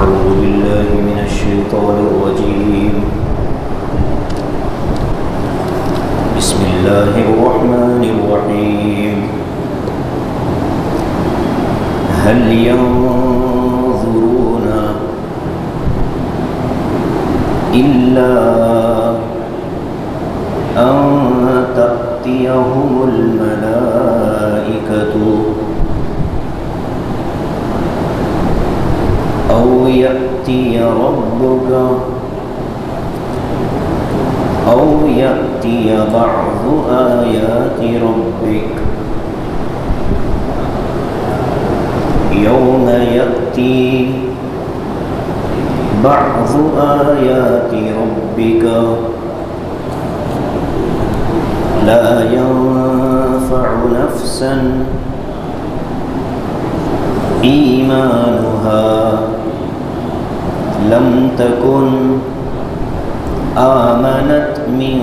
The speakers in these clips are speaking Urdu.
أعوذ بالله من الشيطان الرجيم. بسم الله الرحمن الرحيم. هل ينظرون إلا أن تأتيهم الملائكة أو يأتي ربك أو يأتي بعض آيات ربك يوم يأتي بعض آيات ربك لا ينفع نفسا إيمانها لم تكن آمنت من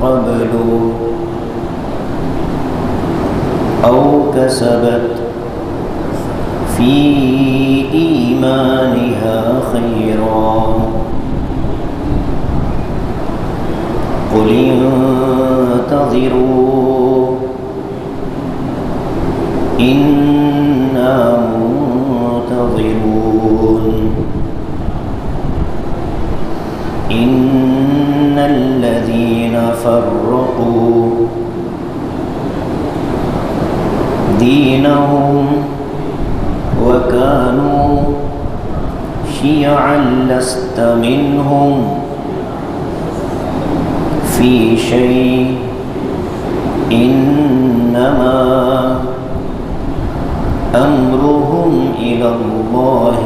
قبل أو كسبت في إيمانها خيرا قل انتظروا إنا منتظرون إن الذين فرقوا دينهم وكانوا شيعا لست منهم في شيء إنما أمرهم إلى الله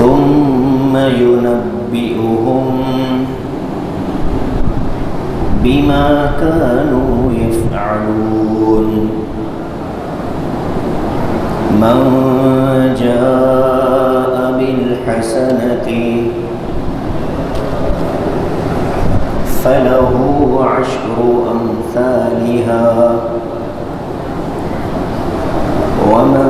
ثم ينبئهم بما كانوا يفعلون من جاء بالحسنة فله عشر أمثالها ومن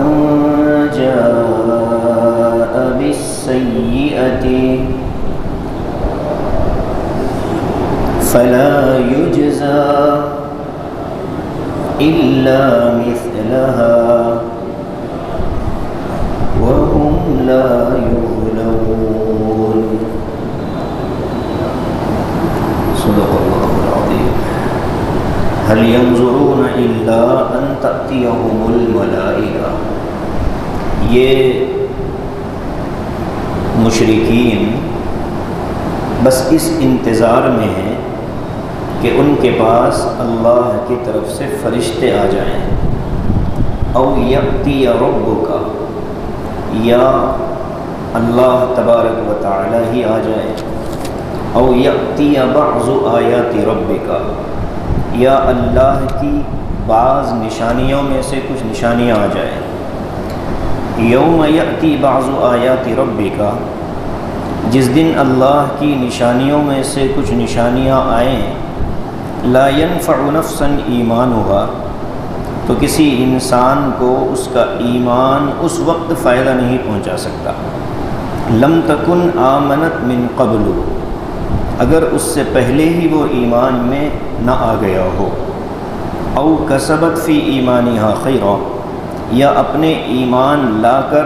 جاء بالسيئة فلا يجزى إلا مثلها وهم لا يظلمون. صدق الله العظيم. هل ينظرون إلا أن تأتيهم الملائكة. یہ مشرکین بس اس انتظار میں ہیں کہ ان کے پاس اللہ کی طرف سے فرشتے آ جائیں. او یأتی ربک، یا اللہ تبارک و تعالی ہی آ جائے. او یأتی بعض آیات ربک، یا اللہ کی بعض نشانیوں میں سے کچھ نشانیاں آ جائیں. یوم یأتی بعض آیات ربک، جس دن اللہ کی نشانیوں میں سے کچھ نشانیاں آئیں. لا ينفع نفسا ایمانها، تو کسی انسان کو اس کا ایمان اس وقت فائدہ نہیں پہنچا سکتا. لم تکن آمنت من قبل، اگر اس سے پہلے ہی وہ ایمان میں نہ آ گیا ہو. او کسبت فی ایمانها خیرا، یا اپنے ایمان لا کر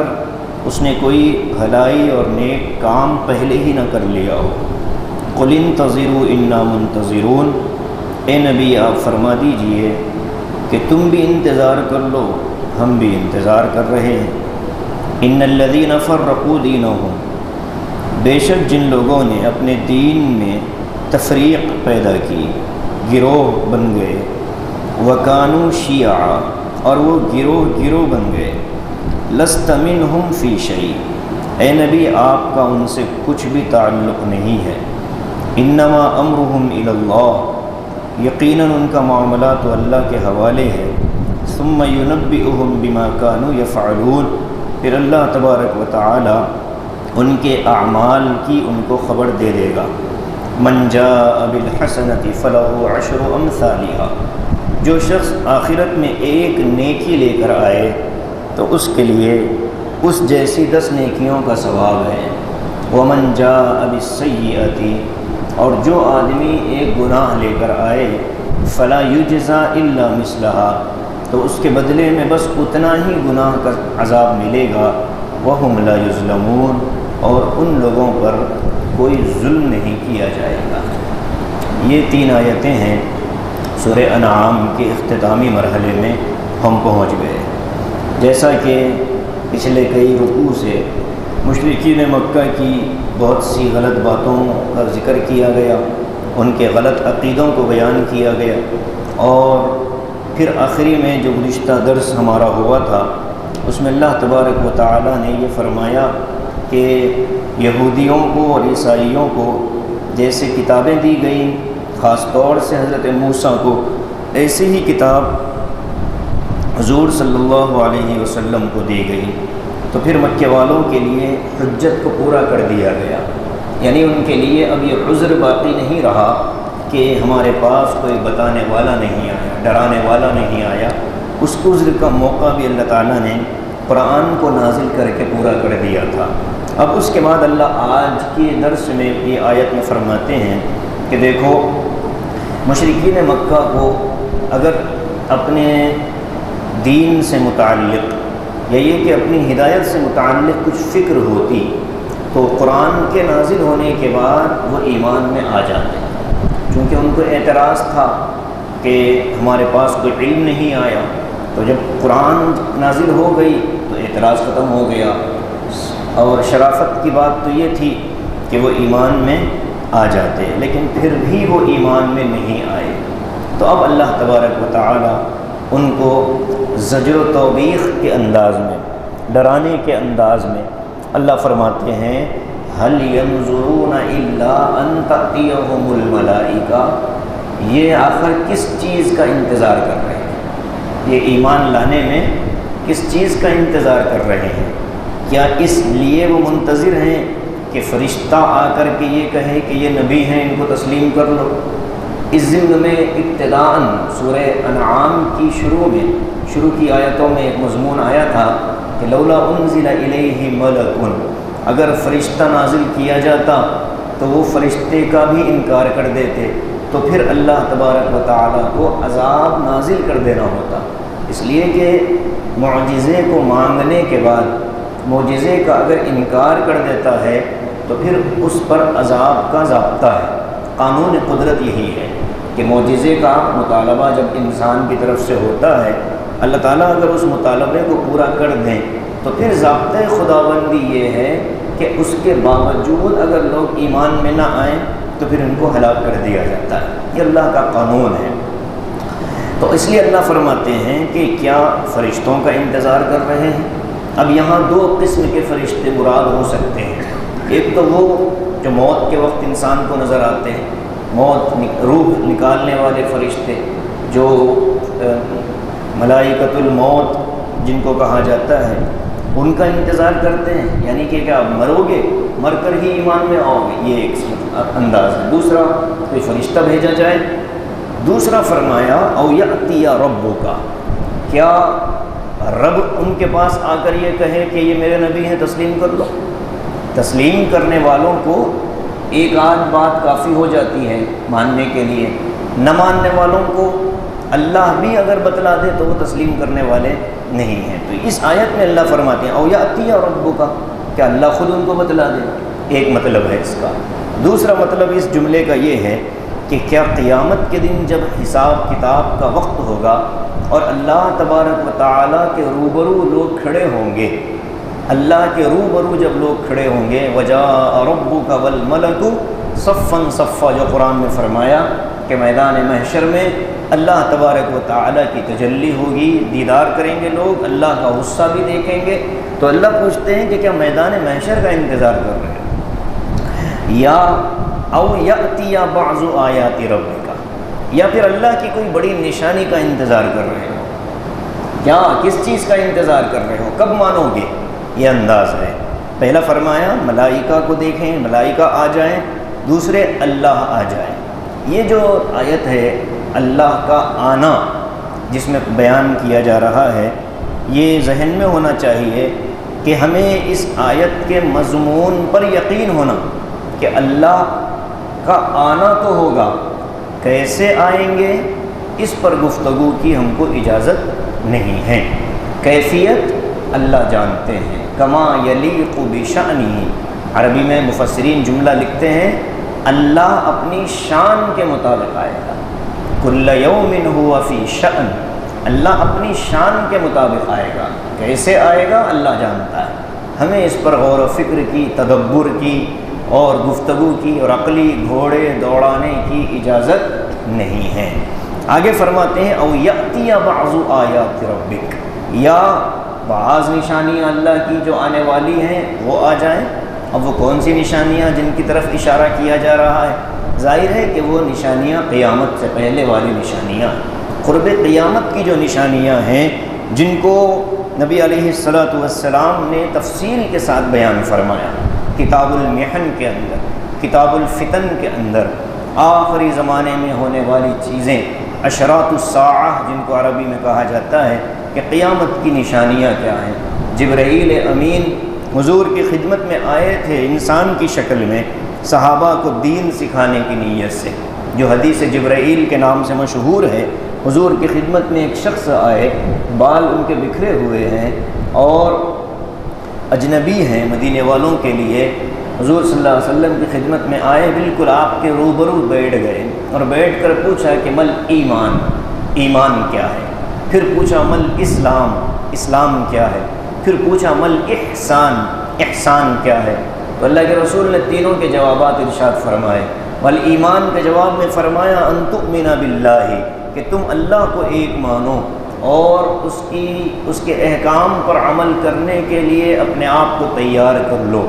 اس نے کوئی بھلائی اور نیک کام پہلے ہی نہ کر لیا ہو. قل انتظروا انا منتظرون، اے نبی آپ فرما دیجئے کہ تم بھی انتظار کر لو، ہم بھی انتظار کر رہے ہیں. ان الذین فرقوا دینہم، بے شک جن لوگوں نے اپنے دین میں تفریق پیدا کی، گروہ بن گئے. وکانوا شیعا، اور وہ گروہ بن گئے. لست منہم فی شیء، اے نبی آپ کا ان سے کچھ بھی تعلق نہیں ہے. انما امرہم الی اللہ، یقیناً ان کا معاملہ تو اللہ کے حوالے ہے. ثم ینبئہم بما کانوا یفعلون، پھر اللہ تبارک و تعالی ان کے اعمال کی ان کو خبر دے دے گا. من جاء بالحسنۃ فلہ عشر امثالها، جو شخص آخرت میں ایک نیکی لے کر آئے تو اس کے لیے اس جیسی 10 نیکیوں کا ثواب ہے۔ ومن جاء بالسیئۃ، اور جو آدمی ایک گناہ لے کر آئے، فلا یجزا الا مثلھا، تو اس کے بدلے میں بس اتنا ہی گناہ کا عذاب ملے گا۔ وہم لا یظلمون، اور ان لوگوں پر کوئی ظلم نہیں کیا جائے گا۔ یہ 3 آیتیں ہیں سورہ انعام کے اختتامی مرحلے میں ہم پہنچ گئے۔ جیسا کہ پچھلے کئی رکوع سے مشرکین مکہ کی بہت سی غلط باتوں کا ذکر کیا گیا، ان کے غلط عقیدوں کو بیان کیا گیا، اور پھر آخری میں جو گزشتہ درس ہمارا ہوا تھا اس میں اللہ تبارک و تعالی نے یہ فرمایا کہ یہودیوں کو اور عیسائیوں کو جیسے کتابیں دی گئیں، خاص طور سے حضرت موسیٰ کو، ایسے ہی کتاب حضور صلی اللہ علیہ وسلم کو دی گئی۔ تو پھر مکے والوں کے لیے حجت کو پورا کر دیا گیا، یعنی ان کے لیے اب یہ عذر باقی نہیں رہا کہ ہمارے پاس کوئی بتانے والا نہیں آیا، ڈرانے والا نہیں آیا۔ اس عذر کا موقع بھی اللہ تعالیٰ نے قرآن کو نازل کر کے پورا کر دیا تھا۔ اب اس کے بعد اللہ آج کے درس میں یہ آیت میں فرماتے ہیں کہ دیکھو، مشرکین مکہ کو اگر اپنے دین سے متعلق یا یہ کہ اپنی ہدایت سے متعلق کچھ فکر ہوتی تو قرآن کے نازل ہونے کے بعد وہ ایمان میں آ جاتے، چونکہ ان کو اعتراض تھا کہ ہمارے پاس کوئی علم نہیں آیا۔ تو جب قرآن نازل ہو گئی تو اعتراض ختم ہو گیا، اور شرافت کی بات تو یہ تھی کہ وہ ایمان میں آ جاتے، لیکن پھر بھی وہ ایمان میں نہیں آئے۔ تو اب اللہ تبارک و تعالی ان کو زجر و توبیخ کے انداز میں، ڈرانے کے انداز میں اللہ فرماتے ہیں هل ينظرون الا ان تأتيهم الملائکہ، یہ آخر کس چیز کا انتظار کر رہے ہیں؟ یہ ایمان لانے میں کس چیز کا انتظار کر رہے ہیں؟ کیا اس لیے وہ منتظر ہیں کہ فرشتہ آ کر کے یہ کہے کہ یہ نبی ہیں، ان کو تسلیم کر لو؟ اس ضمن میں ابتداءً سورہ انعام کی شروع کی آیتوں میں ایک مضمون آیا تھا کہ لولا انزل الیہ ملک، اگر فرشتہ نازل کیا جاتا تو وہ فرشتے کا بھی انکار کر دیتے، تو پھر اللہ تبارک و تعالیٰ کو عذاب نازل کر دینا ہوتا، اس لیے کہ معجزے کو مانگنے کے بعد معجزے کا اگر انکار کر دیتا ہے تو پھر اس پر عذاب کا ضابطہ ہے۔ قانون قدرت یہی ہے کہ معجزے کا مطالبہ جب انسان کی طرف سے ہوتا ہے، اللہ تعالیٰ اگر اس مطالبے کو پورا کر دیں تو پھر ضابطۂ خداوندی یہ ہے کہ اس کے باوجود اگر لوگ ایمان میں نہ آئیں تو پھر ان کو ہلاک کر دیا جاتا ہے۔ یہ اللہ کا قانون ہے۔ تو اس لیے اللہ فرماتے ہیں کہ کیا فرشتوں کا انتظار کر رہے ہیں؟ اب یہاں 2 قسم کے فرشتے مراد ہو سکتے ہیں۔ ایک تو وہ جو موت کے وقت انسان کو نظر آتے ہیں، روح نکالنے والے فرشتے، جو ملائکۃ الموت جن کو کہا جاتا ہے، ان کا انتظار کرتے ہیں، یعنی کہ کیا مرو گے، مر کر ہی ایمان میں آؤ گے، یہ ایک انداز ہے۔ دوسرا، کوئی فرشتہ بھیجا جائے۔ دوسرا فرمایا او یأتی ربک، کیا رب ان کے پاس آ کر یہ کہے کہ یہ میرے نبی ہیں، تسلیم کر لو؟ تسلیم کرنے والوں کو ایک آدھ بات کافی ہو جاتی ہے ماننے کے لیے، نہ ماننے والوں کو اللہ بھی اگر بتلا دے تو وہ تسلیم کرنے والے نہیں ہیں۔ تو اس آیت میں اللہ فرماتے ہیں او یأتی ربک، کیا اللہ خود ان کو بتلا دے؟ ایک مطلب ہے اس کا۔ دوسرا مطلب اس جملے کا یہ ہے کہ کیا قیامت کے دن جب حساب کتاب کا وقت ہوگا اور اللہ تبارک و تعالیٰ کے روبرو لوگ کھڑے ہوں گے، اللہ کے روبرو جب لوگ کھڑے ہوں گے، وجاء ربک والملک صفا صفا، جو قرآن میں فرمایا کہ میدان محشر میں اللہ تبارک و تعالیٰ کی تجلی ہوگی، دیدار کریں گے لوگ، اللہ کا غصہ بھی دیکھیں گے۔ تو اللہ پوچھتے ہیں کہ کیا میدان محشر کا انتظار کر رہے ہیں، یا او یأتی بعض آیات ربک، یا پھر اللہ کی کوئی بڑی نشانی کا انتظار کر رہے ہو؟ کیا کس چیز کا انتظار کر رہے ہو؟ کب مانو گے؟ یہ انداز ہے۔ پہلا فرمایا ملائکہ کو دیکھیں، ملائکہ آ جائیں، دوسرے اللہ آ جائیں۔ یہ جو آیت ہے اللہ کا آنا جس میں بیان کیا جا رہا ہے، یہ ذہن میں ہونا چاہیے کہ ہمیں اس آیت کے مضمون پر یقین ہونا کہ اللہ کا آنا تو ہوگا، کیسے آئیں گے اس پر گفتگو کی ہم کو اجازت نہیں ہے۔ کیفیت اللہ جانتے ہیں، کما یلیق بشأنہ، عربی میں مفسرین جملہ لکھتے ہیں اللہ اپنی شان کے مطابق آئے گا، کل یوم ہوا فی شأن، اللہ اپنی شان کے مطابق آئے گا، کیسے آئے گا اللہ جانتا ہے۔ ہمیں اس پر غور و فکر کی، تدبر کی اور گفتگو کی اور عقلی گھوڑے دوڑانے کی اجازت نہیں ہے۔ آگے فرماتے ہیں او یأتی بعض آیات ربک، یا بعض نشانیاں اللہ کی جو آنے والی ہیں وہ آ جائیں۔ اب وہ کون سی نشانیاں جن کی طرف اشارہ کیا جا رہا ہے؟ ظاہر ہے کہ وہ نشانیاں قیامت سے پہلے والی نشانیاں، قرب قیامت کی جو نشانیاں ہیں جن کو نبی علیہ السلام نے تفصیل کے ساتھ بیان فرمایا کتاب المحن کے اندر، کتاب الفتن کے اندر، آخری زمانے میں ہونے والی چیزیں، اشراط الساعہ جن کو عربی میں کہا جاتا ہے کہ قیامت کی نشانیاں کیا ہیں۔ جبرائیل امین حضور کی خدمت میں آئے تھے انسان کی شکل میں، صحابہ کو دین سکھانے کی نیت سے، جو حدیث جبرائیل کے نام سے مشہور ہے۔ حضور کی خدمت میں ایک شخص آئے، بال ان کے بکھرے ہوئے ہیں اور اجنبی ہیں مدینے والوں کے لیے، حضور صلی اللہ علیہ وسلم کی خدمت میں آئے، بالکل آپ کے روبرو بیٹھ گئے اور بیٹھ کر پوچھا کہ مل ایمان، ایمان کیا ہے؟ پھر پوچھا مل اسلام، اسلام کیا ہے؟ پھر پوچھا مل احسان، احسان کیا ہے؟ تو اللہ کے رسول نے تینوں کے جوابات ارشاد فرمائے۔ والایمان کے جواب میں فرمایا ان تؤمن باللہ، کہ تم اللہ کو ایک مانو اور اس کے احکام پر عمل کرنے کے لیے اپنے آپ کو تیار کر لو،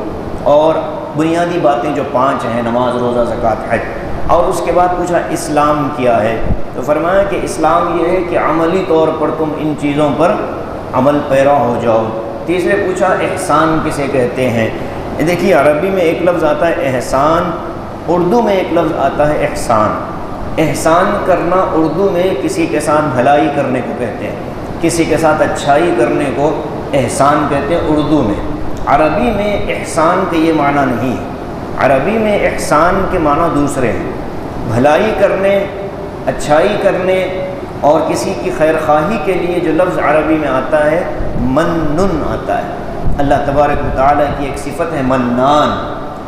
اور بنیادی باتیں جو 5 ہیں، نماز، روزہ، زکوٰۃ، حج۔ اور اس کے بعد پوچھا اسلام کیا ہے؟ تو فرمایا کہ اسلام یہ ہے کہ عملی طور پر تم ان چیزوں پر عمل پیرا ہو جاؤ۔ تیسرے پوچھا احسان کسے کہتے ہیں؟ دیکھیے عربی میں ایک لفظ آتا ہے احسان، اردو میں ایک لفظ آتا ہے احسان۔ احسان کرنا اردو میں کسی کے ساتھ بھلائی کرنے کو کہتے ہیں، کسی کے ساتھ اچھائی کرنے کو احسان کہتے ہیں اردو میں۔ عربی میں احسان کے یہ معنی نہیں ہے، عربی میں احسان کے معنی دوسرے ہیں، بھلائی کرنے، اچھائی کرنے، اور کسی کی خیر خواہی کے لیے جو لفظ عربی میں آتا ہے منن آتا ہے۔ اللہ تبارک و تعالیٰ کی ایک صفت ہے منان،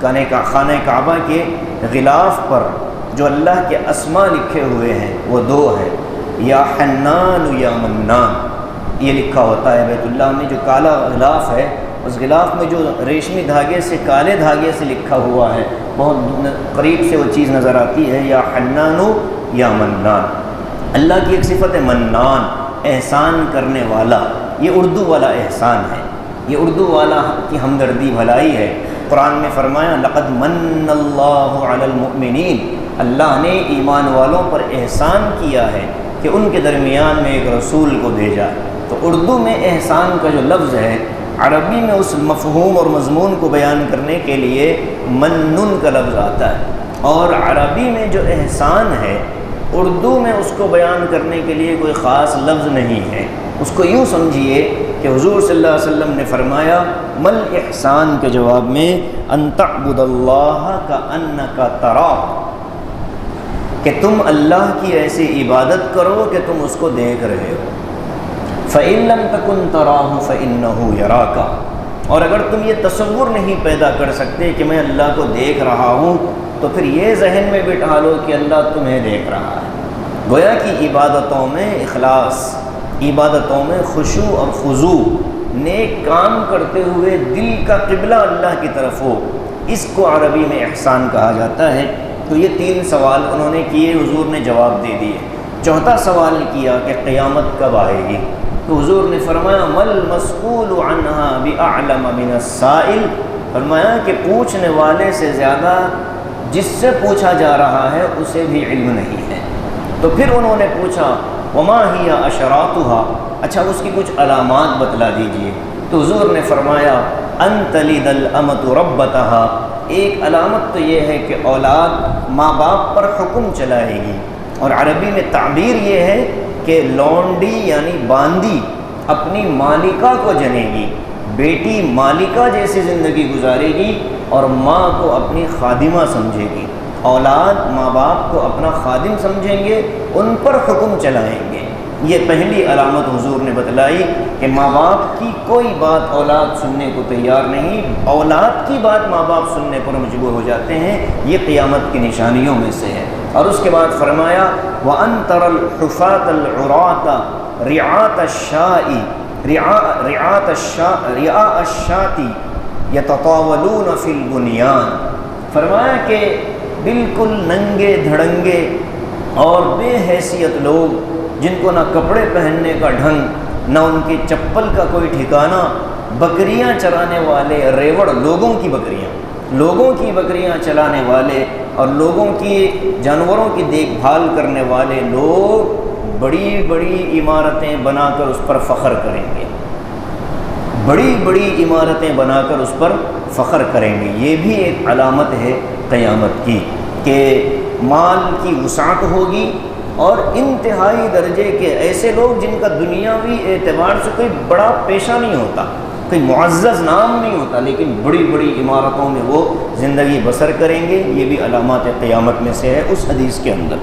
خانہ کعبہ کے غلاف پر جو اللہ کے اسماء لکھے ہوئے ہیں وہ 2 ہیں، یا حنان یا منان، یہ لکھا ہوتا ہے بیت اللہ میں۔ جو کالا غلاف ہے اس غلاف میں جو ریشمی دھاگے سے، کالے دھاگے سے لکھا ہوا ہے، بہت قریب سے وہ چیز نظر آتی ہے، یا حنان یا منان۔ اللہ کی ایک صفت ہے منان، احسان کرنے والا، یہ اردو والا احسان ہے، یہ اردو والا کی ہمدردی، بھلائی ہے۔ قرآن میں فرمایا لقد من اللہ علی المؤمنین، اللہ نے ایمان والوں پر احسان کیا ہے کہ ان کے درمیان میں ایک رسول کو بھیجا۔ تو اردو میں احسان کا جو لفظ ہے، عربی میں اس مفہوم اور مضمون کو بیان کرنے کے لیے منن کا لفظ آتا ہے، اور عربی میں جو احسان ہے اردو میں اس کو بیان کرنے کے لیے کوئی خاص لفظ نہیں ہے۔ اس کو یوں سمجھیے کہ حضور صلی اللہ علیہ وسلم نے فرمایا مل احسان کے جواب میں ان تعبد اللہ کأنک تراہ، کہ تم اللہ کی ایسی عبادت کرو کہ تم اس کو دیکھ رہے ہو۔ فإن لم تكن تراہ فإنہ یراک، اور اگر تم یہ تصور نہیں پیدا کر سکتے کہ میں اللہ کو دیکھ رہا ہوں تو پھر یہ ذہن میں بٹھا لو کہ اللہ تمہیں دیکھ رہا ہے۔ گویا کہ عبادتوں میں اخلاص، عبادتوں میں خشوع اور خضوع، نیک کام کرتے ہوئے دل کا قبلہ اللہ کی طرف ہو، اس کو عربی میں احسان کہا جاتا ہے۔ تو یہ 3 سوال انہوں نے کیے، حضور نے جواب دے دیے۔ چوتھا سوال کیا کہ قیامت کب آئے گی؟ تو حضور نے فرمایا مل مسئول عنہا بأعلم من السائل، فرمایا کہ پوچھنے والے سے زیادہ جس سے پوچھا جا رہا ہے اسے بھی علم نہیں ہے۔ تو پھر انہوں نے پوچھا وما ہی اشراطها، اچھا اس کی کچھ علامات بتلا دیجئے۔ تو حضور نے فرمایا ان تلد الامۃ ربتها، ایک علامت تو یہ ہے کہ اولاد ماں باپ پر حکم چلائے گی، اور عربی میں تعبیر یہ ہے کہ لونڈی یعنی باندی اپنی مالکہ کو جنے گی، بیٹی مالکہ جیسی زندگی گزارے گی اور ماں کو اپنی خادمہ سمجھے گی، اولاد ماں باپ کو اپنا خادم سمجھیں گے، ان پر حکم چلائیں گے۔ یہ پہلی علامت حضور نے بتلائی کہ ماں باپ کی کوئی بات اولاد سننے کو تیار نہیں، اولاد کی بات ماں باپ سننے پر مجبور ہو جاتے ہیں، یہ قیامت کی نشانیوں میں سے ہے۔ اور اس کے بعد فرمایا وَأَن تَرَى الْحُفَاةَ الْعُرَاةَ رِعَاءَ الشَّاةِ يَتَطَاوَلُونَ فِي الْبُنْيَانِ، فرمایا کہ بالکل ننگے دھڑنگے اور بے حیثیت لوگ، جن کو نہ کپڑے پہننے کا ڈھنگ، نہ ان کی چپل کا کوئی ٹھکانہ، بکریاں چرانے والے ریوڑ، لوگوں کی بکریاں چلانے والے اور لوگوں کی جانوروں کی دیکھ بھال کرنے والے لوگ بڑی بڑی عمارتیں بنا کر اس پر فخر کریں گے، بڑی بڑی عمارتیں بنا کر اس پر فخر کریں گے۔ یہ بھی ایک علامت ہے قیامت کی کہ مال کی وسعت ہوگی، اور انتہائی درجے کے ایسے لوگ جن کا دنیاوی اعتبار سے کوئی بڑا پیشہ نہیں ہوتا، کوئی معزز نام نہیں ہوتا، لیکن بڑی بڑی عمارتوں میں وہ زندگی بسر کریں گے۔ یہ بھی علامات قیامت میں سے ہے اس حدیث کے اندر۔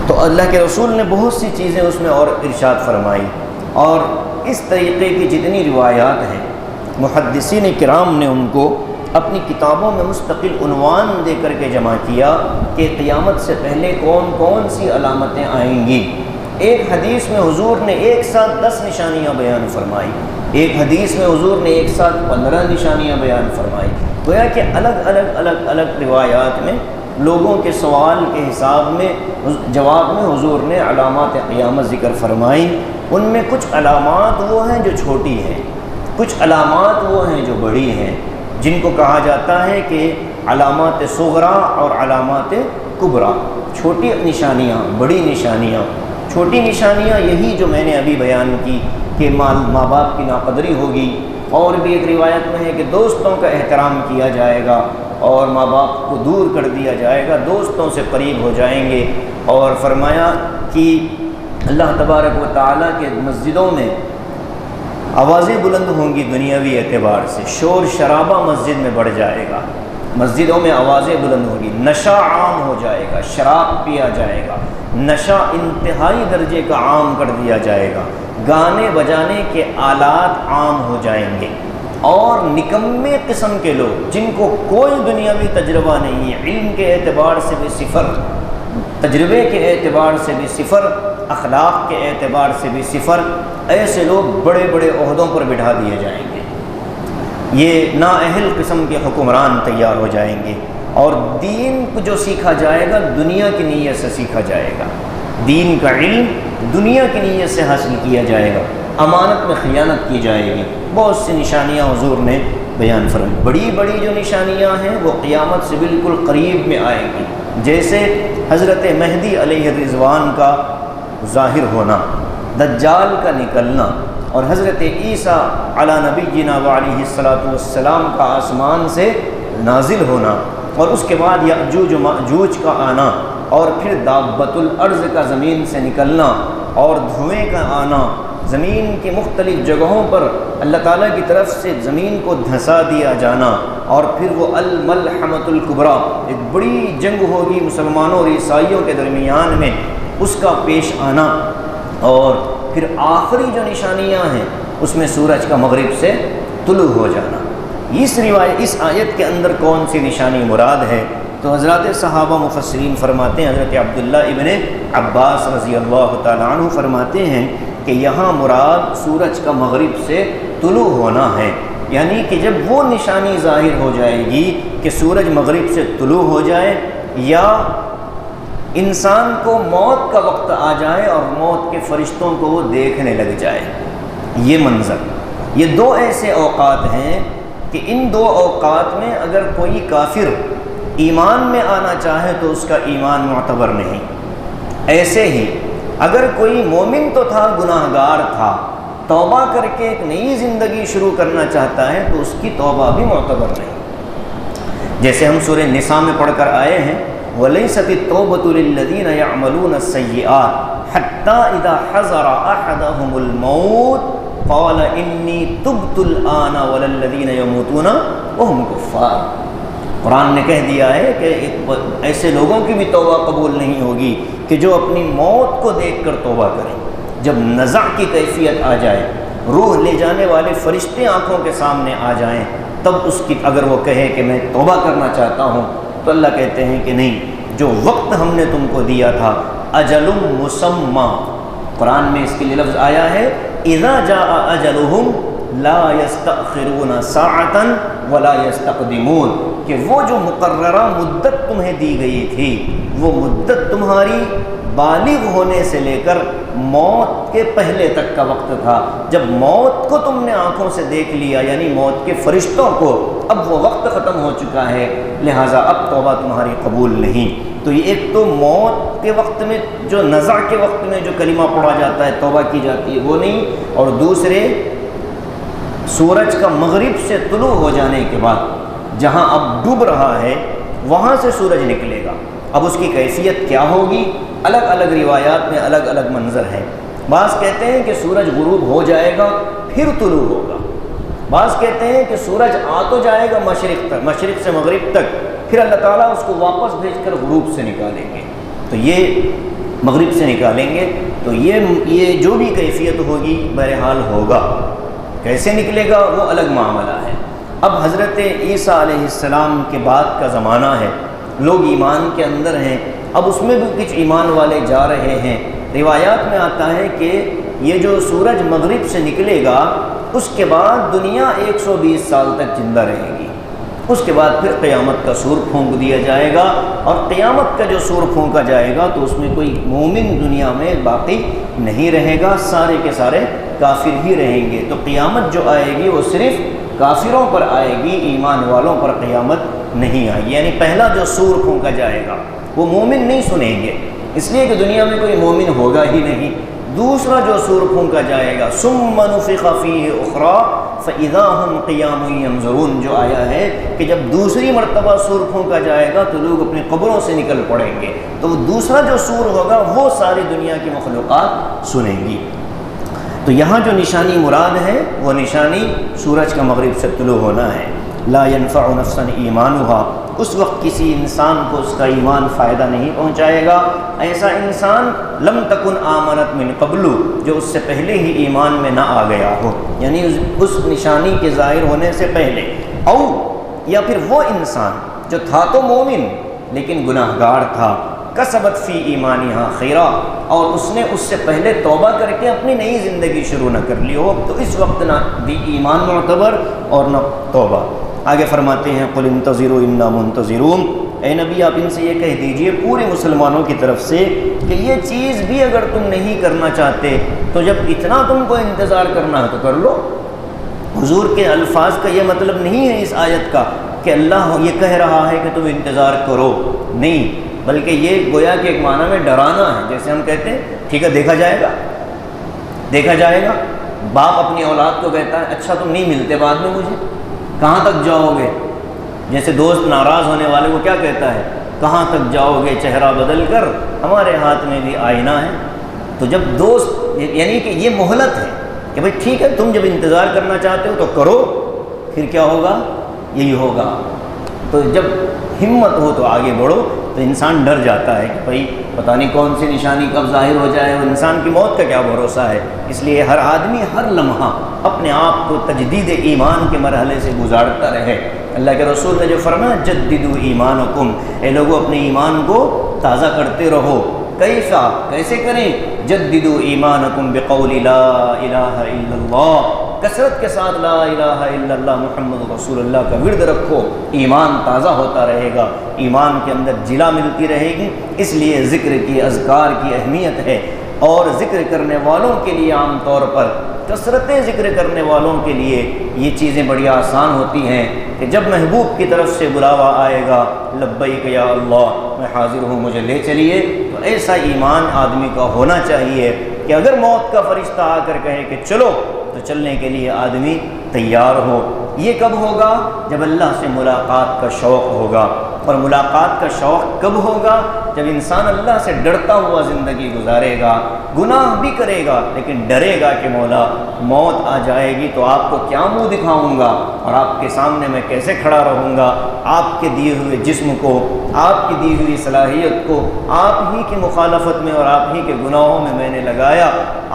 تو اللہ کے رسول نے بہت سی چیزیں اس میں اور ارشاد فرمائی، اور اس طریقے کی جتنی روایات ہیں محدثین کرام نے ان کو اپنی کتابوں میں مستقل عنوان دے کر کے جمع کیا کہ قیامت سے پہلے کون کون سی علامتیں آئیں گی۔ ایک حدیث میں حضور نے ایک ساتھ 10 نشانیاں بیان فرمائی، ایک حدیث میں حضور نے ایک ساتھ 15 نشانیاں بیان فرمائی۔ گویا کہ الگ الگ روایات میں لوگوں کے سوال کے حساب میں جواب میں حضور نے علامات قیامت ذکر فرمائی۔ ان میں کچھ علامات وہ ہیں جو چھوٹی ہیں، کچھ علامات وہ ہیں جو بڑی ہیں، جن کو کہا جاتا ہے کہ علامات صغرا اور علامات کبرا، چھوٹی نشانیاں بڑی نشانیاں۔ چھوٹی نشانیاں یہی جو میں نے ابھی بیان کی کہ ماں باپ کی ناقدری ہوگی، اور بھی ایک روایت میں ہے کہ دوستوں کا احترام کیا جائے گا اور ماں باپ کو دور کر دیا جائے گا، دوستوں سے قریب ہو جائیں گے۔ اور فرمایا کہ اللہ تبارک و تعالیٰ کے مسجدوں میں آوازیں بلند ہوں گی، دنیاوی اعتبار سے شور شرابہ مسجد میں بڑھ جائے گا، مسجدوں میں آوازیں بلند ہوں گی، نشہ عام ہو جائے گا، شراب پیا جائے گا، نشہ انتہائی درجے کا عام کر دیا جائے گا، گانے بجانے کے آلات عام ہو جائیں گے، اور نکمے قسم کے لوگ جن کو کوئی دنیاوی تجربہ نہیں ہے، علم کے اعتبار سے بھی صفر، تجربے کے اعتبار سے بھی صفر، اخلاق کے اعتبار سے بھی صفر، ایسے لوگ بڑے بڑے عہدوں پر بٹھا دیے جائیں گے۔ یہ نااہل قسم کے حکمران تیار ہو جائیں گے، اور دین کو جو سیکھا جائے گا دنیا کی نیت سے سیکھا جائے گا، دین کا علم دنیا کی نیت سے حاصل کیا جائے گا، امانت میں خیانت کی جائے گی۔ بہت سی نشانیاں حضور نے بیان فرمائی۔ بڑی بڑی جو نشانیاں ہیں وہ قیامت سے بالکل قریب میں آئیں گی، جیسے حضرت مہدی علیہ الرضوان کا ظاہر ہونا، دجال کا نکلنا، اور حضرت عیسیٰ علی نبینا وعلیہ الصلاۃ والسلام کا آسمان سے نازل ہونا، اور اس کے بعد یأجوج و مأجوج کا آنا، اور پھر دابۃ الارض کا زمین سے نکلنا، اور دھوئیں کا آنا، زمین کی مختلف جگہوں پر اللہ تعالیٰ کی طرف سے زمین کو دھسا دیا جانا، اور پھر وہ الملحمۃ الکبریٰ، ایک بڑی جنگ ہوگی مسلمانوں اور عیسائیوں کے درمیان میں، اس کا پیش آنا، اور پھر آخری جو نشانیاں ہیں اس میں سورج کا مغرب سے طلوع ہو جانا۔ اس آیت کے اندر کون سی نشانی مراد ہے؟ تو حضرات صحابہ مفسرین فرماتے ہیں، حضرت عبداللہ ابن عباس رضی اللہ تعالیٰ عنہ فرماتے ہیں کہ یہاں مراد سورج کا مغرب سے طلوع ہونا ہے، یعنی کہ جب وہ نشانی ظاہر ہو جائے گی کہ سورج مغرب سے طلوع ہو جائے، یا انسان کو موت کا وقت آ جائے اور موت کے فرشتوں کو وہ دیکھنے لگ جائے۔ یہ منظر، یہ دو ایسے اوقات ہیں کہ ان دو اوقات میں اگر کوئی کافر ایمان میں آنا چاہے تو اس کا ایمان معتبر نہیں، ایسے ہی اگر کوئی مومن تو تھا، گناہ گار تھا، توبہ کر کے ایک نئی زندگی شروع کرنا چاہتا ہے تو اس کی توبہ بھی معتبر نہیں۔ جیسے ہم سورہ نساء میں پڑھ کر آئے ہیں، وَلَيْسَتِ التَّوْبَةُ لِلَّذِينَ يَعْمَلُونَ السَّيِّئَاتِ حَتَّى إِذَا حَضَرَ أَحَدَهُمُ الْمَوْتُ قال انی تبت الآن ولا الذین یموتون وهم کفار۔ قرآن نے کہہ دیا ہے کہ ایسے لوگوں کی بھی توبہ قبول نہیں ہوگی کہ جو اپنی موت کو دیکھ کر توبہ کریں۔ جب نزع کی کیفیت آ جائے، روح لے جانے والے فرشتے آنکھوں کے سامنے آ جائیں، تب اس کی اگر وہ کہے کہ میں توبہ کرنا چاہتا ہوں، تو اللہ کہتے ہیں کہ نہیں، جو وقت ہم نے تم کو دیا تھا، اجل مسمى، قرآن میں اس کے لیے لفظ آیا ہے اذا جاء اجلهم لا يستأخرون ساعة ولا يستقدمون، کہ وہ جو مقررہ مدت تمہیں دی گئی تھی، وہ مدت تمہاری بالغ ہونے سے لے کر موت کے پہلے تک کا وقت تھا۔ جب موت کو تم نے آنکھوں سے دیکھ لیا، یعنی موت کے فرشتوں کو، اب وہ وقت ختم ہو چکا ہے، لہٰذا اب توبہ تمہاری قبول نہیں۔ تو یہ ایک تو موت کے وقت میں، جو نزع کے وقت میں جو کلمہ پڑھا جاتا ہے، توبہ کی جاتی ہے، وہ نہیں، اور دوسرے سورج کا مغرب سے طلوع ہو جانے کے بعد جہاں اب ڈوب رہا ہے وہاں سے سورج نکلے گا، اب اس کی کیفیت کیا ہوگی؟ الگ الگ روایات میں الگ الگ منظر ہے۔ بعض کہتے ہیں کہ سورج غروب ہو جائے گا پھر طلوع ہوگا، بعض کہتے ہیں کہ سورج آ تو جائے گا مشرق تک، مشرق سے مغرب تک، پھر اللہ تعالیٰ اس کو واپس بھیج کر غروب سے نکالیں گے، تو یہ مغرب سے نکالیں گے، تو یہ جو بھی کیفیت ہوگی بہرحال ہوگا، کیسے نکلے گا وہ الگ معاملہ ہے۔ اب حضرت عیسیٰ علیہ السلام کے بعد کا زمانہ ہے، لوگ ایمان کے اندر ہیں، اب اس میں بھی کچھ ایمان والے جا رہے ہیں۔ روایات میں آتا ہے کہ یہ جو سورج مغرب سے نکلے گا، اس کے بعد دنیا 120 سال تک زندہ رہے گی، اس کے بعد پھر قیامت کا سور پھونک دیا جائے گا، اور قیامت کا جو سور پھونکا جائے گا تو اس میں کوئی مومن دنیا میں باقی نہیں رہے گا، سارے کے سارے کافر ہی رہیں گے۔ تو قیامت جو آئے گی وہ صرف کافروں پر آئے گی، ایمان والوں پر قیامت نہیں آئے گی، یعنی پہلا جو سور پھونکا جائے گا وہ مومن نہیں سنیں گے، اس لیے کہ دنیا میں کوئی مومن ہوگا ہی نہیں۔ دوسرا جو سور پھونکا جائے گا، ثم نفخ فیہ اخری فاذا ہم قیام ینظرون، جو آیا ہے کہ جب دوسری مرتبہ سور پھونکا جائے گا تو لوگ اپنی قبروں سے نکل پڑیں گے، تو دوسرا جو سور ہوگا وہ ساری دنیا کی مخلوقات سنیں گی۔ تو یہاں جو نشانی مراد ہے وہ نشانی سورج کا مغرب سے طلوع ہونا ہے۔ لا ينفع نفسا ایمانها، اس وقت کسی انسان کو اس کا ایمان فائدہ نہیں پہنچائے گا، ایسا انسان لم تکن آمنت من قبل، جو اس سے پہلے ہی ایمان میں نہ آ گیا ہو، یعنی اس نشانی کے ظاہر ہونے سے پہلے، او یا پھر وہ انسان جو تھا تو مومن لیکن گناہ گار تھا، کسبت فی ایمانہا خیرا، اور اس نے اس سے پہلے توبہ کر کے اپنی نئی زندگی شروع نہ کر لی ہو، تو اس وقت نہ بھی ایمان معتبر اور نہ توبہ۔ آگے فرماتے ہیں قل انتظروا انا منتظرون، اے نبی آپ ان سے یہ کہہ دیجئے پورے مسلمانوں کی طرف سے کہ یہ چیز بھی اگر تم نہیں کرنا چاہتے تو جب اتنا تم کو انتظار کرنا ہے تو کر لو۔ حضور کے الفاظ کا یہ مطلب نہیں ہے اس آیت کا کہ اللہ یہ کہہ رہا ہے کہ تم انتظار کرو، نہیں، بلکہ یہ گویا کہ ایک معنی میں ڈرانا ہے، جیسے ہم کہتے ہیں ٹھیک ہے دیکھا جائے گا، دیکھا جائے گا۔ باپ اپنی اولاد کو کہتا ہے اچھا تم نہیں ملتے بعد میں مجھے، کہاں تک جاؤ گے؟ جیسے دوست ناراض ہونے والے کو کیا کہتا ہے، کہاں تک جاؤ گے چہرہ بدل کر، ہمارے ہاتھ میں بھی آئینہ ہے۔ تو جب دوست، یعنی کہ یہ مہلت ہے کہ بھئی ٹھیک ہے تم جب انتظار کرنا چاہتے ہو تو کرو، پھر کیا ہوگا، یہی ہوگا۔ تو جب ہمت ہو تو آگے بڑھو، تو انسان ڈر جاتا ہے کہ بھئی پتہ نہیں کون سی نشانی کب ظاہر ہو جائے، اور انسان کی موت کا کیا بھروسہ ہے۔ اس لیے ہر آدمی ہر لمحہ اپنے آپ کو تجدید ایمان کے مرحلے سے گزارتا رہے۔ اللہ کے رسول نے جو فرمایا جددوا ایمانکم، اے لوگوں اپنے ایمان کو تازہ کرتے رہو۔ کیسا، کیسے کریں؟ جددوا ایمانکم بقول لا الہ الا اللہ، کثرت کے ساتھ لا الہ الا اللہ محمد رسول اللہ کا ورد رکھو، ایمان تازہ ہوتا رہے گا، ایمان کے اندر جلا ملتی رہے گی۔ اس لیے ذکر کی، اذکار کی اہمیت ہے، اور ذکر کرنے والوں کے لیے عام طور پر، کثرت ذکر کرنے والوں کے لیے یہ چیزیں بڑی آسان ہوتی ہیں کہ جب محبوب کی طرف سے بلاوا آئے گا لبیک یا اللہ میں حاضر ہوں مجھے لے چلیے، تو ایسا ایمان آدمی کا ہونا چاہیے کہ اگر موت کا فرشتہ آ کر کہے کہ چلو تو چلنے کے لیے آدمی تیار ہو۔ یہ کب ہوگا؟ جب اللہ سے ملاقات کا شوق ہوگا، اور ملاقات کا شوق کب ہوگا؟ جب انسان اللہ سے ڈرتا ہوا زندگی گزارے گا، گناہ بھی کرے گا لیکن ڈرے گا کہ مولا موت آ جائے گی تو آپ کو کیا منہ دکھاؤں گا اور آپ کے سامنے میں کیسے کھڑا رہوں گا، آپ کے دیے ہوئے جسم کو، آپ کی دی ہوئی صلاحیت کو آپ ہی کی مخالفت میں اور آپ ہی کے گناہوں میں نے لگایا،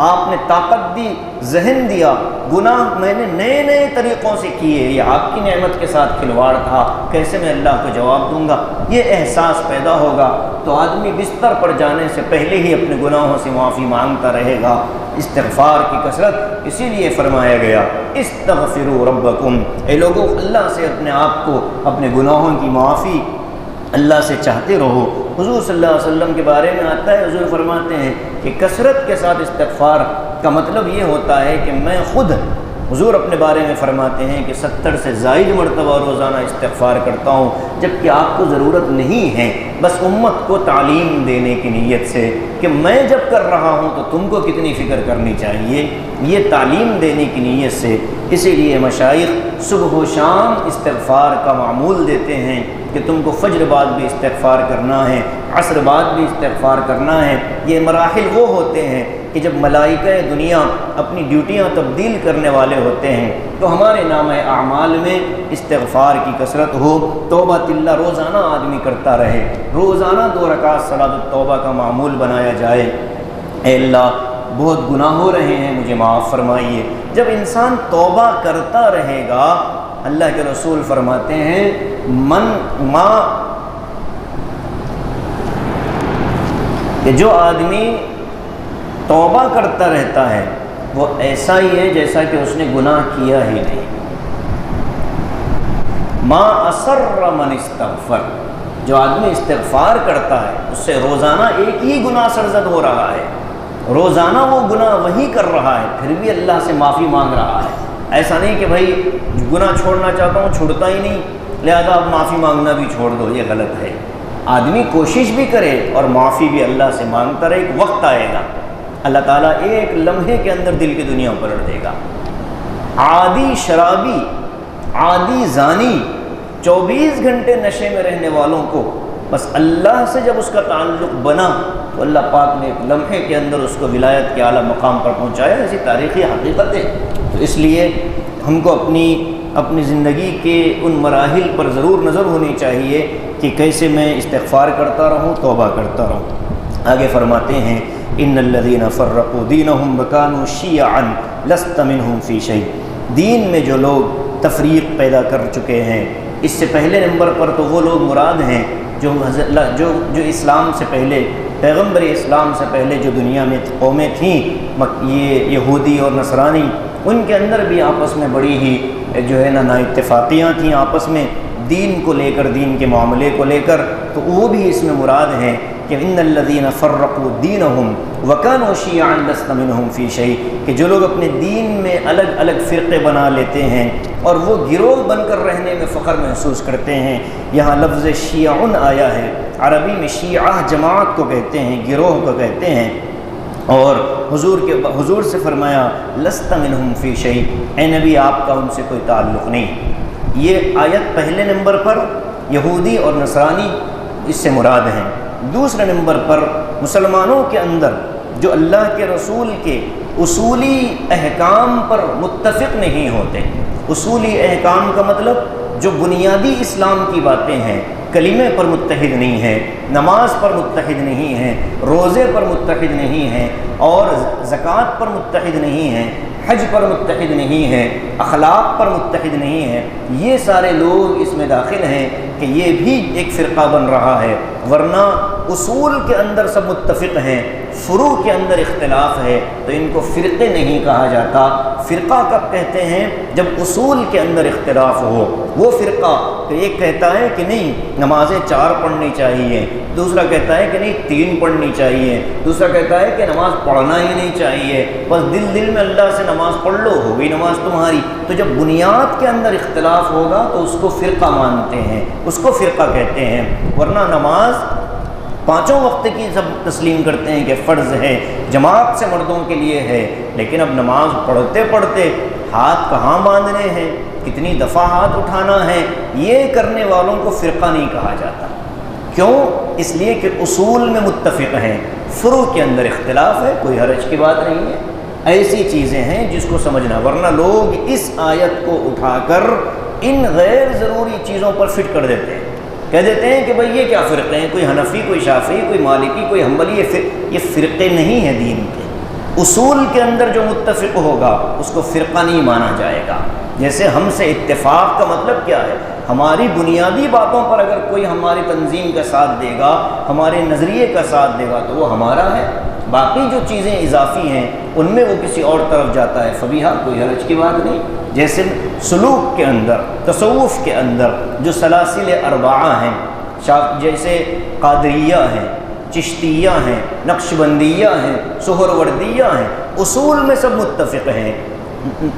آپ نے طاقت دی، ذہن دیا، گناہ میں نے نئے نئے طریقوں سے کیے، یہ آپ کی نعمت کے ساتھ کھلواڑ تھا، کیسے میں اللہ کو جواب دوں گا؟ یہ احساس پیدا ہوگا تو آدمی بستر پر جانے سے پہلے ہی اپنے گناہوں سے معافی مانگتا رہے گا۔ استغفار کی کثرت اسی لیے فرمایا گیا استغفروا ربکم، اے لوگوں اللہ سے اپنے آپ کو، اپنے گناہوں کی معافی اللہ سے چاہتے رہو۔ حضور صلی اللہ علیہ وسلم کے بارے میں آتا ہے، حضور فرماتے ہیں کہ کثرت کے ساتھ استغفار کا مطلب یہ ہوتا ہے کہ میں خود، حضور اپنے بارے میں فرماتے ہیں کہ 70 سے زائد مرتبہ روزانہ استغفار کرتا ہوں، جبکہ آپ کو ضرورت نہیں ہے، بس امت کو تعلیم دینے کی نیت سے کہ میں جب کر رہا ہوں تو تم کو کتنی فکر کرنی چاہیے، یہ تعلیم دینے کی نیت سے۔ اسی لیے مشائخ صبح و شام استغفار کا معمول دیتے ہیں کہ تم کو فجر بعد بھی استغفار کرنا ہے، عصر بعد بھی استغفار کرنا ہے۔ یہ مراحل وہ ہوتے ہیں کہ جب ملائکہ دنیا اپنی ڈیوٹیاں تبدیل کرنے والے ہوتے ہیں تو ہمارے نامہ اعمال میں استغفار کی کثرت ہو، توبہ اللہ روزانہ آدمی کرتا رہے، روزانہ 2 رکعت صلاۃ التوبہ کا معمول بنایا جائے۔ اے اللہ بہت گناہ ہو رہے ہیں، مجھے معاف فرمائیے۔ جب انسان توبہ کرتا رہے گا، اللہ کے رسول فرماتے ہیں کہ جو آدمی توبہ کرتا رہتا ہے وہ ایسا ہی ہے جیسا کہ اس نے گناہ کیا ہی نہیں۔ ما اصر من استغفر، جو آدمی استغفار کرتا ہے اس سے روزانہ ایک ہی گناہ سرزد ہو رہا ہے، روزانہ وہ گناہ وہی کر رہا ہے، پھر بھی اللہ سے معافی مانگ رہا ہے۔ ایسا نہیں کہ بھائی گناہ چھوڑنا چاہتا ہوں چھوڑتا ہی نہیں لہذا اب معافی مانگنا بھی چھوڑ دو، یہ غلط ہے۔ آدمی کوشش بھی کرے اور معافی بھی اللہ سے مانگتا رہے، ایک وقت آئے گا اللہ تعالیٰ ایک لمحے کے اندر دل کی دنیا پلٹ دے گا۔ عادی شرابی، عادی زانی، 24 گھنٹے نشے میں رہنے والوں کو بس اللہ سے جب اس کا تعلق بنا تو اللہ پاک نے ایک لمحے کے اندر اس کو ولایت کے اعلیٰ مقام پر پہنچایا۔ ایسی تاریخی حقیقت ہے۔ تو اس لیے ہم کو اپنی زندگی کے ان مراحل پر ضرور نظر ہونی چاہیے کہ کیسے میں استغفار کرتا رہوں، توبہ کرتا رہوں۔ آگے فرماتے ہیں ان الذین فرقوا دینہم وکانوا شیعا لست منہم فی شیء، دین میں جو لوگ تفریق پیدا کر چکے ہیں، اس سے پہلے نمبر پر تو وہ لوگ مراد ہیں جو اسلام سے پہلے، پیغمبر اسلام سے پہلے جو دنیا میں قومیں تھیں، یہ یہودی اور نصرانی، ان کے اندر بھی آپس میں بڑی ہی جو ہے نا اتفاقیاں تھیں آپس میں دین کو لے کر، دین کے معاملے کو لے کر، تو وہ بھی اس میں مراد ہیں کہ ان الذین فرقوا دینہم وکانوا شیعا لست منہم فی شیء، کہ جو لوگ اپنے دین میں الگ الگ فرقے بنا لیتے ہیں اور وہ گروہ بن کر رہنے میں فخر محسوس کرتے ہیں۔ یہاں لفظ شیعن آیا ہے، عربی میں شیعہ جماعت کو کہتے ہیں، گروہ کو کہتے ہیں، اور حضور سے فرمایا لست منہم فی شیء، اے نبی آپ کا ان سے کوئی تعلق نہیں۔ یہ آیت پہلے نمبر پر یہودی اور نصرانی اس سے مراد ہیں۔ دوسرے نمبر پر مسلمانوں کے اندر جو اللہ کے رسول کے اصولی احکام پر متفق نہیں ہوتے، اصولی احکام کا مطلب جو بنیادی اسلام کی باتیں ہیں، کلمے پر متحد نہیں ہیں، نماز پر متحد نہیں ہیں، روزے پر متحد نہیں ہیں، اور زکوٰۃ پر متحد نہیں ہیں، حج پر متحد نہیں ہیں، اخلاق پر متحد نہیں ہیں، یہ سارے لوگ اس میں داخل ہیں کہ یہ بھی ایک فرقہ بن رہا ہے۔ ورنہ اصول کے اندر سب متفق ہیں، فروع کے اندر اختلاف ہے، تو ان کو فرقے نہیں کہا جاتا۔ فرقہ کب کہتے ہیں؟ جب اصول کے اندر اختلاف ہو۔ وہ فرقہ کہ ایک کہتا ہے کہ نہیں نمازیں 4 پڑھنی چاہیے، دوسرا کہتا ہے کہ نہیں 3 پڑھنی چاہیے، دوسرا کہتا ہے کہ نماز پڑھنا ہی نہیں چاہیے، بس دل میں اللہ سے نماز پڑھ لو، ہو گئی نماز تمہاری۔ تو جب بنیاد کے اندر اختلاف ہوگا تو اس کو فرقہ مانتے ہیں، اس کو فرقہ کہتے ہیں۔ ورنہ نماز 5 وقت کی سب تسلیم کرتے ہیں کہ فرض ہے، جماعت سے مردوں کے لیے ہے، لیکن اب نماز پڑھتے پڑھتے ہاتھ کہاں باندھنے ہیں، کتنی دفعہ ہاتھ اٹھانا ہے، یہ کرنے والوں کو فرقہ نہیں کہا جاتا۔ کیوں؟ اس لیے کہ اصول میں متفق ہیں، فروع کے اندر اختلاف ہے، کوئی حرج کی بات نہیں ہے۔ ایسی چیزیں ہیں جس کو سمجھنا، ورنہ لوگ اس آیت کو اٹھا کر ان غیر ضروری چیزوں پر فٹ کر دیتے ہیں، کہہ دیتے ہیں کہ بھئی یہ کیا فرقے ہیں، کوئی حنفی، کوئی شافعی، کوئی مالکی، کوئی حنبلی، یہ فرقے نہیں ہیں دین کے۔ اصول کے اندر جو متفق ہوگا اس کو فرقہ نہیں مانا جائے گا۔ جیسے ہم سے اتفاق کا مطلب کیا ہے، ہماری بنیادی باتوں پر اگر کوئی ہماری تنظیم کا ساتھ دے گا، ہمارے نظریے کا ساتھ دے گا تو وہ ہمارا ہے، باقی جو چیزیں اضافی ہیں ان میں وہ کسی اور طرف جاتا ہے، فبیہا کوئی حرج کی بات نہیں۔ جیسے سلوک کے اندر، تصوف کے اندر جو سلاسل اربعہ ہیں، جیسے قادریہ ہیں، چشتیہ ہیں، نقشبندیہ ہیں، سہروردیہ ہیں، اصول میں سب متفق ہیں،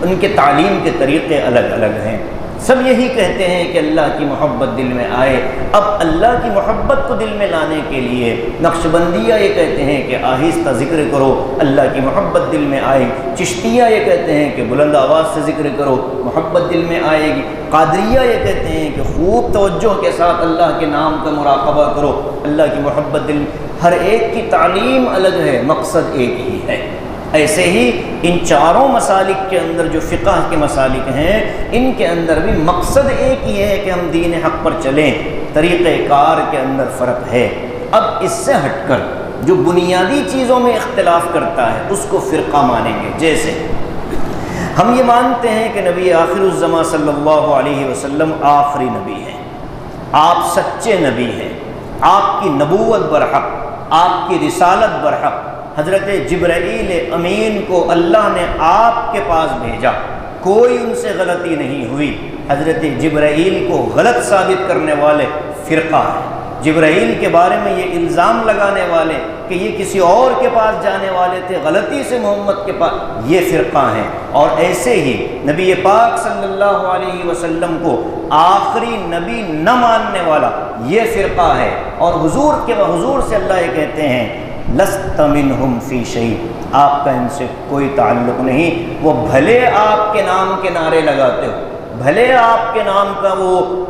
ان کے تعلیم کے طریقے الگ الگ ہیں، سب یہی کہتے ہیں کہ اللہ کی محبت دل میں آئے۔ اب اللہ کی محبت کو دل میں لانے کے لیے نقشبندیہ یہ کہتے ہیں کہ آہستہ ذکر کرو، اللہ کی محبت دل میں آئے، چشتیہ یہ کہتے ہیں کہ بلند آواز سے ذکر کرو، محبت دل میں آئے گی، قادریہ یہ کہتے ہیں کہ خوب توجہ کے ساتھ اللہ کے نام کا مراقبہ کرو، اللہ کی محبت دل میں۔ ہر ایک کی تعلیم الگ ہے، مقصد ایک ہی ہے۔ ایسے ہی ان چاروں مسالک کے اندر جو فقہ کے مسالک ہیں، ان کے اندر بھی مقصد ایک ہی ہے کہ ہم دین حق پر چلیں، طریقہ کار کے اندر فرق ہے۔ اب اس سے ہٹ کر جو بنیادی چیزوں میں اختلاف کرتا ہے اس کو فرقہ مانیں گے۔ جیسے ہم یہ مانتے ہیں کہ نبی آخر الزماں صلی اللہ علیہ وسلم آخری نبی ہیں، آپ سچے نبی ہیں، آپ کی نبوت برحق، آپ کی رسالت برحق، حضرت جبرائیل امین کو اللہ نے آپ کے پاس بھیجا، کوئی ان سے غلطی نہیں ہوئی۔ حضرت جبرائیل کو غلط ثابت کرنے والے فرقہ ہیں، جبرائیل کے بارے میں یہ الزام لگانے والے کہ یہ کسی اور کے پاس جانے والے تھے، غلطی سے محمد کے پاس، یہ فرقہ ہیں۔ اور ایسے ہی نبی پاک صلی اللہ علیہ وسلم کو آخری نبی نہ ماننے والا یہ فرقہ ہے۔ اور حضور سے اللہ یہ کہتے ہیں لست منہم فی شیء، آپ کا ان سے کوئی تعلق نہیں، وہ بھلے آپ کے نام کے نعرے لگاتے ہو، بھلے آپ کے نام کا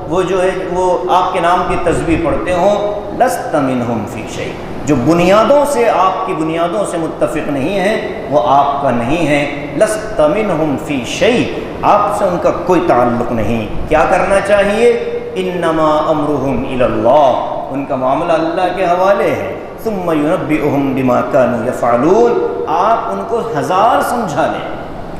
وہ جو ہے وہ آپ کے نام کی تسبیح پڑھتے ہوں، لست منہم فی شیء، جو بنیادوں سے آپ کی بنیادوں سے متفق نہیں ہے وہ آپ کا نہیں ہے۔ لست منہم فی شیء، آپ سے ان کا کوئی تعلق نہیں۔ کیا کرنا چاہیے؟ انما امرہم الی اللہ، ان کا معاملہ اللہ کے حوالے ہے۔ ثم ینبئہم بما کانوا یفعلون، آپ ان کو ہزار سمجھا لیں،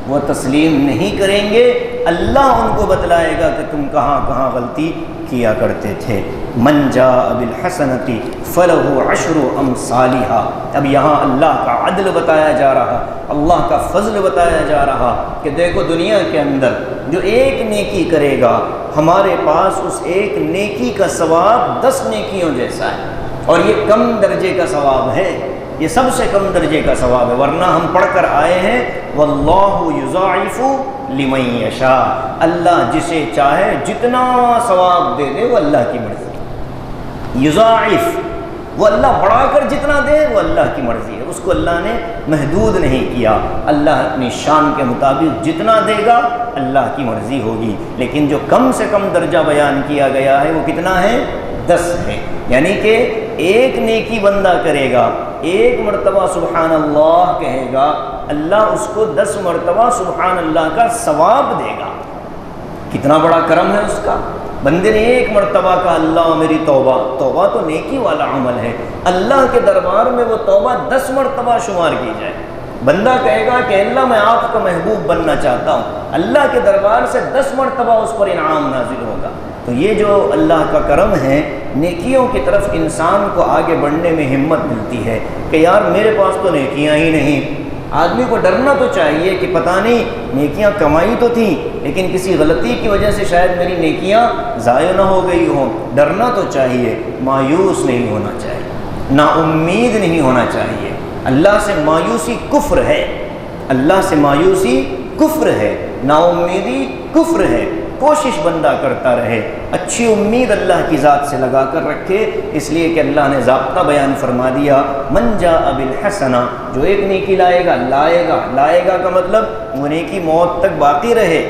وہ تسلیم نہیں کریں گے، اللہ ان کو بتلائے گا کہ تم کہاں کہاں غلطی کیا کرتے تھے۔ من جاء بالحسنۃ فلہ عشر امثالھا، اب یہاں اللہ کا عدل بتایا جا رہا، اللہ کا فضل بتایا جا رہا کہ دیکھو دنیا کے اندر جو ایک نیکی کرے گا ہمارے پاس اس ایک نیکی کا ثواب 10 نیکیوں جیسا ہے، اور یہ کم درجے کا ثواب ہے، یہ سب سے کم درجے کا ثواب ہے۔ ورنہ ہم پڑھ کر آئے ہیں واللہ یضاعف لمن یشاء، اللہ جسے چاہے جتنا ثواب دے دے، وہ اللہ کی مرضی۔ یضاعف، وہ اللہ بڑھا کر جتنا دے وہ اللہ کی مرضی ہے، اس کو اللہ نے محدود نہیں کیا، اللہ اپنی شان کے مطابق جتنا دے گا اللہ کی مرضی ہوگی۔ لیکن جو کم سے کم درجہ بیان کیا گیا ہے وہ کتنا ہے؟ 10 ہے، یعنی کہ ایک نیکی بندہ کرے گا، ایک مرتبہ سبحان اللہ کہے گا، اللہ اس کو 10 مرتبہ سبحان اللہ کا ثواب دے گا۔ کتنا بڑا کرم ہے اس کا۔ بندے نے ایک مرتبہ کہا اللہ میری توبہ، توبہ تو نیکی والا عمل ہے، اللہ کے دربار میں وہ توبہ 10 مرتبہ شمار کی جائے۔ بندہ کہے گا کہ اللہ میں آپ کا محبوب بننا چاہتا ہوں، اللہ کے دربار سے 10 مرتبہ اس پر انعام نازل ہوگا۔ تو یہ جو اللہ کا کرم ہے، نیکیوں کی طرف انسان کو آگے بڑھنے میں ہمت ملتی ہے کہ یار میرے پاس تو نیکیاں ہی نہیں۔ آدمی کو ڈرنا تو چاہیے کہ پتہ نہیں نیکیاں کمائی تو تھیں لیکن کسی غلطی کی وجہ سے شاید میری نیکیاں ضائع نہ ہو گئی ہوں، ڈرنا تو چاہیے، مایوس نہیں ہونا چاہیے، نا امید نہیں ہونا چاہیے۔ اللہ سے مایوسی کفر ہے، اللہ سے مایوسی کفر ہے، نا امیدی کفر ہے۔ کوشش بندہ کرتا رہے، اچھی امید اللہ کی ذات سے لگا کر رکھے، اس لیے کہ اللہ نے ضابطہ بیان فرما دیا من جاء بالحسنہ، جو ایک نیکی لائے گا کا مطلب وہ نیکی موت تک باقی رہے۔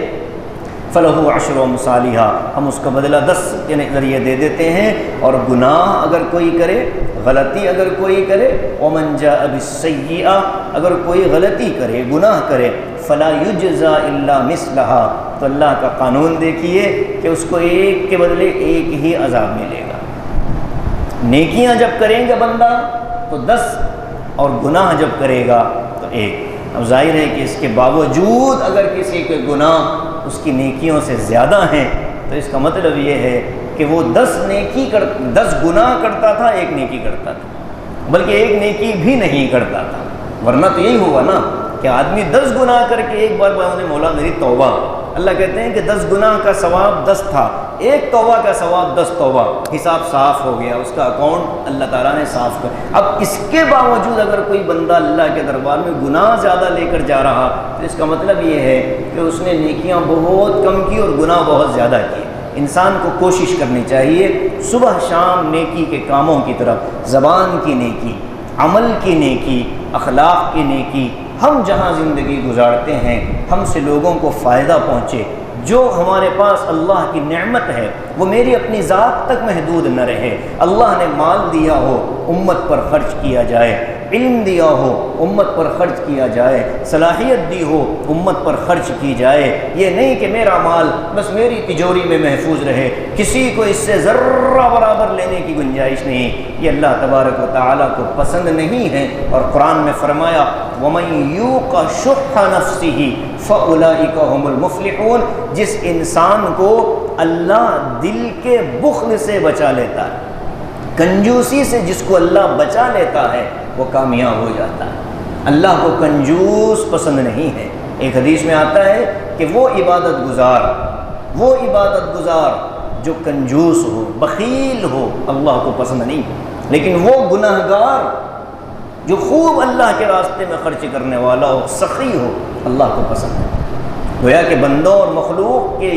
فلہ عشر امثالھا، ہم اس کا بدلہ 10 کے ذریعے دے دیتے ہیں۔ اور گناہ اگر کوئی کرے، غلطی اگر کوئی کرے، ومن جاء بالسیئہ، اگر کوئی غلطی کرے، گناہ کرے، فلا یجزا الا مثلھا، تو اللہ کا قانون دیکھیے کہ اس کو ایک کے بدلے ایک ہی عذاب ملے گا۔ نیکیاں جب کریں گے بندہ تو 10، اور گناہ جب کرے گا تو 1۔ اب ظاہر ہے کہ اس کے باوجود اگر کسی کے گناہ اس کی نیکیوں سے زیادہ ہیں تو اس کا مطلب یہ ہے کہ وہ 10 گناہ کرتا تھا، 1 نیکی کرتا تھا، بلکہ 1 نیکی بھی نہیں کرتا تھا۔ ورنہ تو یہی ہوا نا کہ آدمی 10 گناہ کر کے ایک بار بولے مولا میری توبہ، اللہ کہتے ہیں کہ 10 گناہ کا ثواب 10 تھا، 1 توبہ کا ثواب 10 توبہ، حساب صاف ہو گیا، اس کا اکاؤنٹ اللہ تعالیٰ نے صاف کر۔ اب اس کے باوجود اگر کوئی بندہ اللہ کے دربار میں گناہ زیادہ لے کر جا رہا تو اس کا مطلب یہ ہے کہ اس نے نیکیاں بہت کم کی اور گناہ بہت زیادہ کیے۔ انسان کو کوشش کرنی چاہیے صبح شام نیکی کے کاموں کی طرف، زبان کی نیکی، عمل کی نیکی، اخلاق کی نیکی۔ ہم جہاں زندگی گزارتے ہیں ہم سے لوگوں کو فائدہ پہنچے، جو ہمارے پاس اللہ کی نعمت ہے وہ میری اپنی ذات تک محدود نہ رہے۔ اللہ نے مال دیا ہو امت پر خرچ کیا جائے، علم دیا ہو امت پر خرچ کیا جائے، صلاحیت دی ہو امت پر خرچ کی جائے۔ یہ نہیں کہ میرا مال بس میری تجوری میں محفوظ رہے، کسی کو اس سے ذرہ برابر لینے کی گنجائش نہیں۔ یہ اللہ تبارک و تعالیٰ کو پسند نہیں ہے، اور قرآن میں فرمایا وَمَن یُوقَ شُحَّ نَفْسِهِ فَأُولَٰئِکَ هُمُ الْمُفْلِحُونَ، جس انسان کو اللہ دل کے بخل سے بچا لیتا ہے، کنجوسی سے جس کو اللہ بچا لیتا ہے وہ کامیاب ہو جاتا ہے۔ اللہ کو کنجوس پسند نہیں ہے۔ ایک حدیث میں آتا ہے کہ وہ عبادت گزار جو کنجوس ہو، بخیل ہو، اللہ کو پسند نہیں، لیکن وہ گناہ گار جو خوب اللہ کے راستے میں خرچ کرنے والا ہو، سخی ہو، اللہ کو پسند ہے۔ گویا کہ بندوں اور مخلوق کے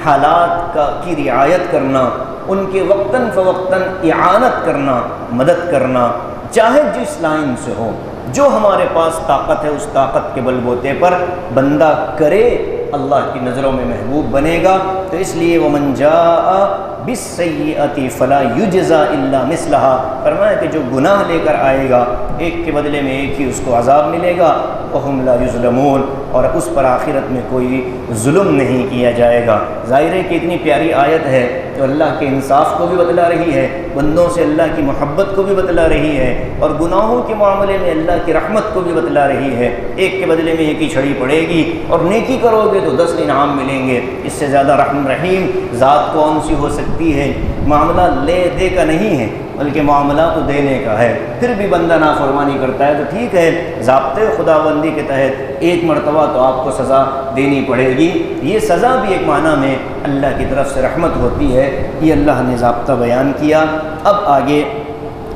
حالات کی رعایت کرنا، ان کے وقتاً فوقتاً اعانت کرنا، مدد کرنا، چاہے جس لائن سے ہو، جو ہمارے پاس طاقت ہے اس طاقت کے بل بوتے پر بندہ کرے، اللہ کی نظروں میں محبوب بنے گا۔ تو اس لیے ومن جاء بالسیئۃ فلا یجزا الا مثلھا، فرمایا کہ جو گناہ لے کر آئے گا 1 کے بدلے میں 1 ہی اس کو عذاب ملے گا، وہم لا یظلمون، اور اس پر آخرت میں کوئی ظلم نہیں کیا جائے گا۔ ظاہر ہے کہ اتنی پیاری آیت ہے جو اللہ کے انصاف کو بھی بتلا رہی ہے، بندوں سے اللہ کی محبت کو بھی بتلا رہی ہے، اور گناہوں کے معاملے میں اللہ کی رحمت کو بھی بتلا رہی ہے۔ 1 کے بدلے میں 1 ہی چھڑی پڑے گی، اور نیکی کرو گے تو 10 انعام ملیں گے۔ اس سے زیادہ رحم رحیم ذات کون سی ہو سکتی ہے؟ معاملہ لے دے کا نہیں ہے بلکہ معاملہ تو دینے کا ہے۔ پھر بھی بندہ نافرمانی کرتا ہے تو ٹھیک ہے، ضابطے خداوندی کے تحت 1 مرتبہ تو آپ کو سزا دینی پڑے گی۔ یہ سزا بھی ایک معنی میں اللہ کی طرف سے رحمت ہوتی ہے۔ یہ اللہ نے ضابطہ بیان کیا۔ اب آگے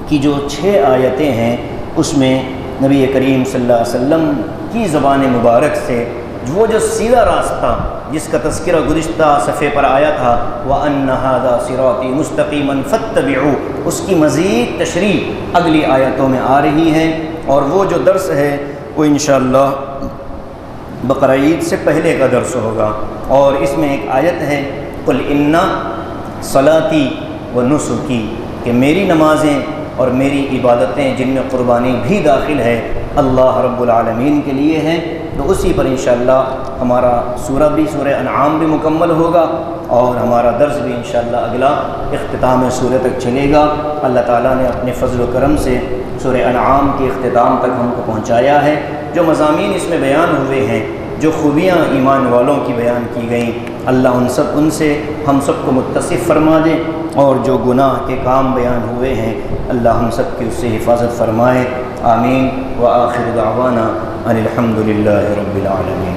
کی جو 6 آیتیں ہیں اس میں نبی کریم صلی اللہ علیہ وسلم کی زبان مبارک سے وہ جو سیدھا راستہ جس کا تذکرہ گزشتہ صفحے پر آیا تھا وَأَنَّ هَذَا صِرَاطِي مُسْتَقِيمًا فَاتَّبِعُوهُ، اس کی مزید تشریح اگلی آیتوں میں آ رہی ہے۔ اور وہ جو درس ہے وہ انشاءاللہ بقرہ عید سے پہلے کا درس ہوگا، اور اس میں ایک آیت ہے قُلْ إِنَّ صَلَاتِي وَنُسُكِي، کہ میری نمازیں اور میری عبادتیں جن میں قربانی بھی داخل ہے اللہ رب العالمین کے لیے ہیں۔ تو اسی پر انشاءاللہ ہمارا سورہ انعام بھی مکمل ہوگا، اور ہمارا درس بھی انشاءاللہ اگلا اختتام سورہ تک چلے گا۔ اللہ تعالیٰ نے اپنے فضل و کرم سے سورہ انعام کے اختتام تک ہم کو پہنچایا ہے۔ جو مضامین اس میں بیان ہوئے ہیں، جو خوبیاں ایمان والوں کی بیان کی گئیں، اللہ ان سے ہم سب کو متصف فرما دے، اور جو گناہ کے کام بیان ہوئے ہیں اللہ ہم سب کی اس سے حفاظت فرمائے۔ آمین۔ وآخر دعوانا ان الحمد للہ رب العالمین۔